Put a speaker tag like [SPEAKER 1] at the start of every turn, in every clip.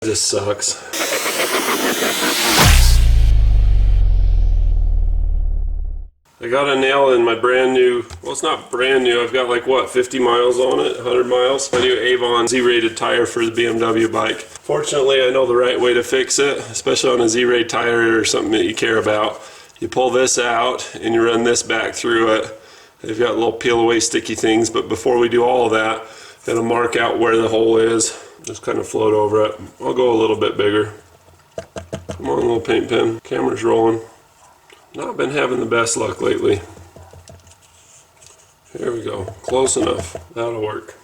[SPEAKER 1] This sucks. I got a nail in my brand new, well, it's not brand new, I've got like what, 50 miles on it, 100 miles. My new Avon Z-rated tire for the BMW bike. Fortunately, I know the right way to fix it, especially on a Z-rated tire or something that you care about. You pull this out and you run this back through it. They've got little peel away sticky things, but before we do all of that, gotta mark out where the hole is. Just kind of float over it. I'll go a little bit bigger. Come on, little paint pen. Camera's rolling. Not been having the best luck lately. Here we go. Close enough. That'll work.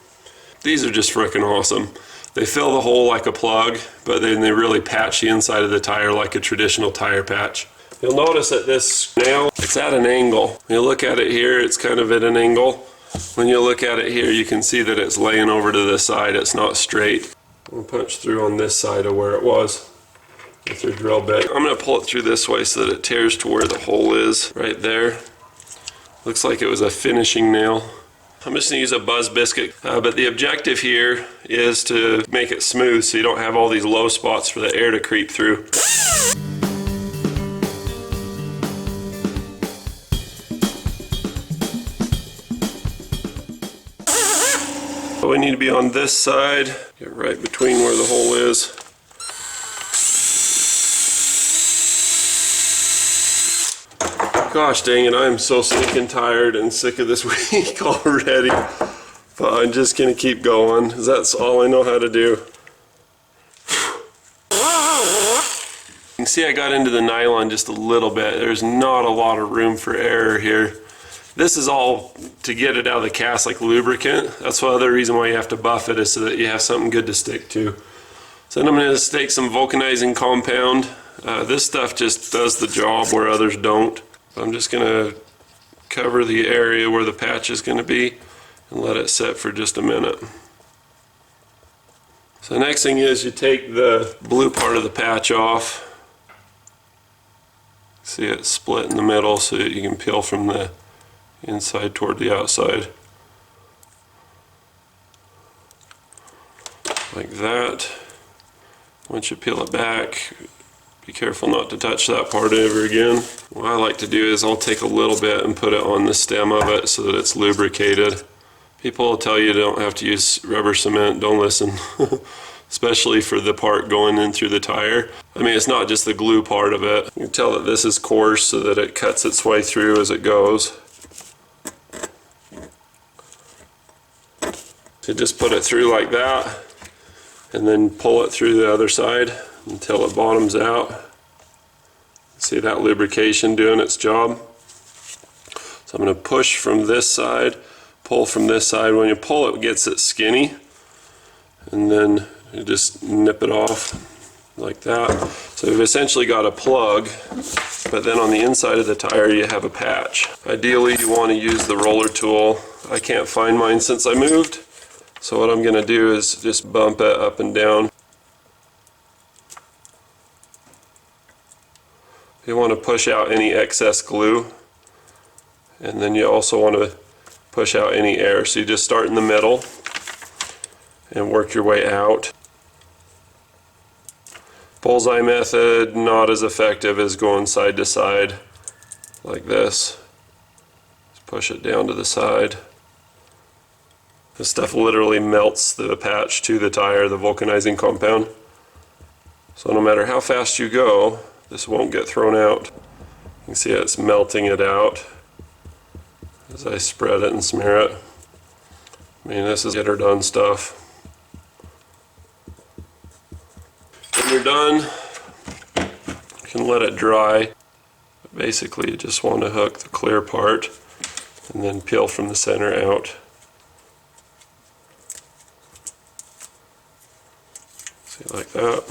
[SPEAKER 1] These are just freaking awesome. They fill the hole like a plug, but then they really patch the inside of the tire like a traditional tire patch. You'll notice that this nail, it's at an angle. When you look at it here, it's kind of at an angle. When you look at it here, you can see that it's laying over to the side. It's not straight. I'll punch through on this side of where it was with your drill bit. I'm going to pull it through this way so that it tears to where the hole is, right there. Looks like it was a finishing nail. I'm just going to use a buzz biscuit, but the objective here is to make it smooth so you don't have all these low spots for the air to creep through. We need to be on this side, get right between where the hole is. Gosh dang it, I'm so sick and tired and sick of this week already. But I'm just gonna keep going, because that's all I know how to do. You can see I got into the nylon just a little bit. There's not a lot of room for error here. This is all to get it out of the cast like lubricant. That's the other reason why you have to buff it, is so that you have something good to stick to. So then I'm going to stake some vulcanizing compound. This stuff just does the job where others don't. I'm just going to cover the area where the patch is going to be and let it set for just a minute. So the next thing is you take the blue part of the patch off. See it split in the middle so that you can peel from the inside toward the outside, like that. Once you peel it back, be careful not to touch that part ever again. What I like to do is I'll take a little bit and put it on the stem of it so that it's lubricated. People will tell you don't have to use rubber cement. Don't listen. Especially for the part going in through the tire. I mean, it's not just the glue part of it. You can tell that this is coarse so that it cuts its way through as it goes. So just put it through like that and then pull it through the other side until it bottoms out. See that lubrication doing its job? So I'm going to push from this side, pull from this side. When you pull it gets it skinny, and then you just nip it off like that. So you've essentially got a plug, but then on the inside of the tire you have a patch. Ideally you want to use the roller tool. I can't find mine since I moved. So what I'm going to do is just bump it up and down. You want to push out any excess glue, and then you also want to push out any air. So you just start in the middle and work your way out. Bullseye method, not as effective as going side to side like this. Just push it down to the side. This stuff literally melts the patch to the tire, the vulcanizing compound. So no matter how fast you go, this won't get thrown out. You can see it's melting it out as I spread it and smear it. I mean, this is get her done stuff. When you're done, you can let it dry. Basically, you just want to hook the clear part and then peel from the center out. See, like that.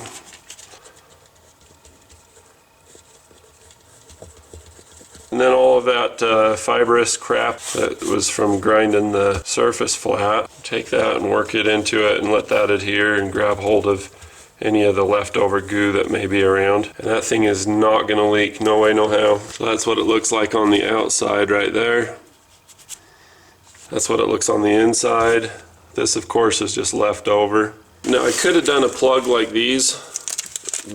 [SPEAKER 1] And then all of that fibrous crap that was from grinding the surface flat, take that and work it into it and let that adhere and grab hold of any of the leftover goo that may be around. And that thing is not going to leak, no way, no how. So that's what it looks like on the outside right there. That's what it looks on the inside. This, of course, is just left over. Now I could have done a plug like these,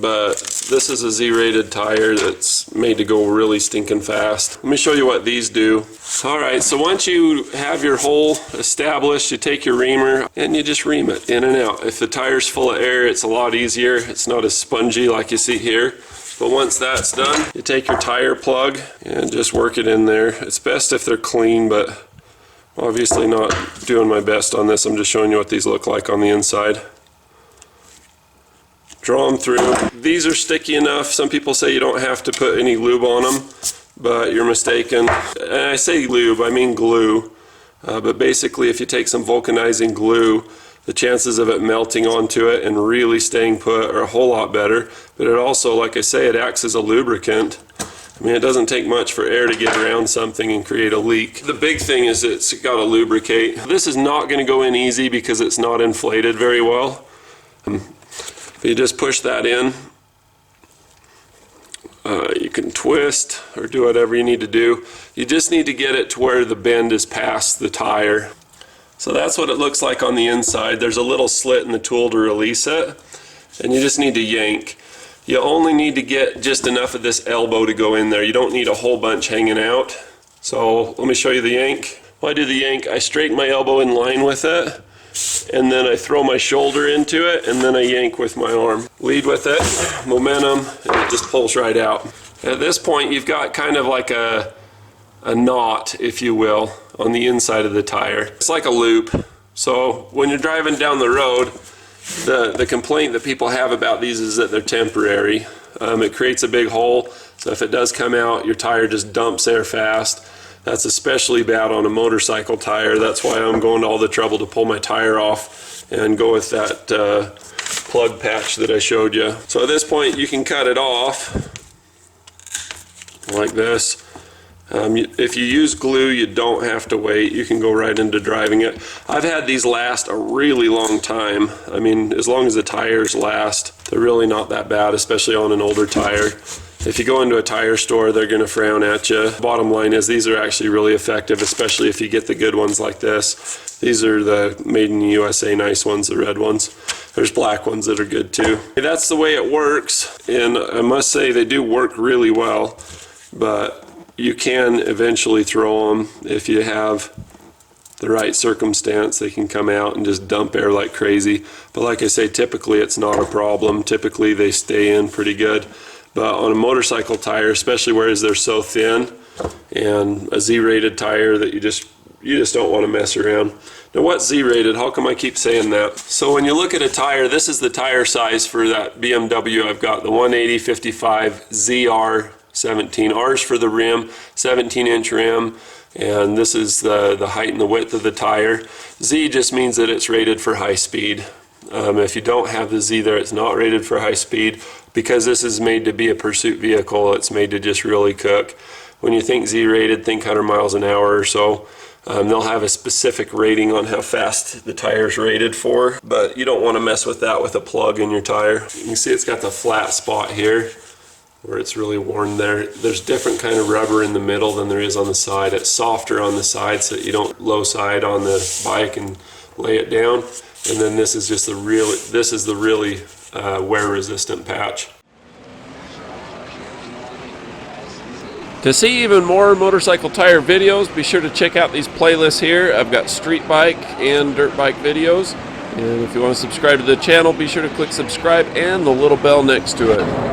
[SPEAKER 1] but this is a Z-rated tire that's made to go really stinking fast. Let me show you what these do. Alright, so once you have your hole established, you take your reamer and you just ream it in and out. If the tire's full of air, it's a lot easier. It's not as spongy like you see here. But once that's done, you take your tire plug and just work it in there. It's best if they're clean, but obviously not doing my best on this. I'm just showing you what these look like on the inside. Draw them through. These are sticky enough. Some people say you don't have to put any lube on them, but you're mistaken. And I say lube, I mean glue. But basically, if you take some vulcanizing glue, the chances of it melting onto it and really staying put are a whole lot better. But it also, like I say, it acts as a lubricant. I mean, it doesn't take much for air to get around something and create a leak. The big thing is it's got to lubricate. This is not going to go in easy because it's not inflated very well. But you just push that in. You can twist or do whatever you need to do. You just need to get it to where the bend is past the tire. So that's what it looks like on the inside. There's a little slit in the tool to release it, and you just need to yank. You only need to get just enough of this elbow to go in there. You don't need a whole bunch hanging out. So let me show you the yank. When I do the yank, I straighten my elbow in line with it, and then I throw my shoulder into it, and then I yank with my arm. Lead with it, momentum, and it just pulls right out. At this point, you've got kind of like a knot, if you will, on the inside of the tire. It's like a loop. So when you're driving down the road, the complaint that people have about these is that they're temporary. It creates a big hole, so if it does come out, your tire just dumps air fast. That's especially bad on a motorcycle tire. That's why I'm going to all the trouble to pull my tire off and go with that plug patch that I showed you. So at this point, you can cut it off like this. If you use glue, you don't have to wait. You can go right into driving it. I've had these last a really long time. I mean, as long as the tires last, they're really not that bad, especially on an older tire. If you go into a tire store, they're going to frown at you. Bottom line is these are actually really effective, especially if you get the good ones like this. These are the made in the USA nice ones, the red ones. There's black ones that are good too. That's the way it works, and I must say they do work really well, but you can eventually throw them if you have the right circumstance. They can come out and just dump air like crazy. But like I say, typically it's not a problem. Typically they stay in pretty good. But on a motorcycle tire, especially whereas they're so thin, and a Z-rated tire that you just don't want to mess around. Now what's Z-rated? How come I keep saying that? So when you look at a tire, this is the tire size for that BMW I've got, the 180/55 ZR17. R's for the rim, 17-inch rim, and this is the height and the width of the tire. Z just means that it's rated for high speed. If you don't have the Z there, it's not rated for high speed. Because this is made to be a pursuit vehicle, it's made to just really cook. When you think Z-rated, think 100 miles an hour or so. They'll have a specific rating on how fast the tire's rated for, but you don't want to mess with that with a plug in your tire. You can see it's got the flat spot here where it's really worn there. There's different kind of rubber in the middle than there is on the side. It's softer on the side so that you don't low side on the bike and lay it down. And then this is just the really wear resistant patch. To see even more motorcycle tire videos, be sure to check out these playlists here. I've got street bike and dirt bike videos. And if you want to subscribe to the channel, be sure to click subscribe and the little bell next to it.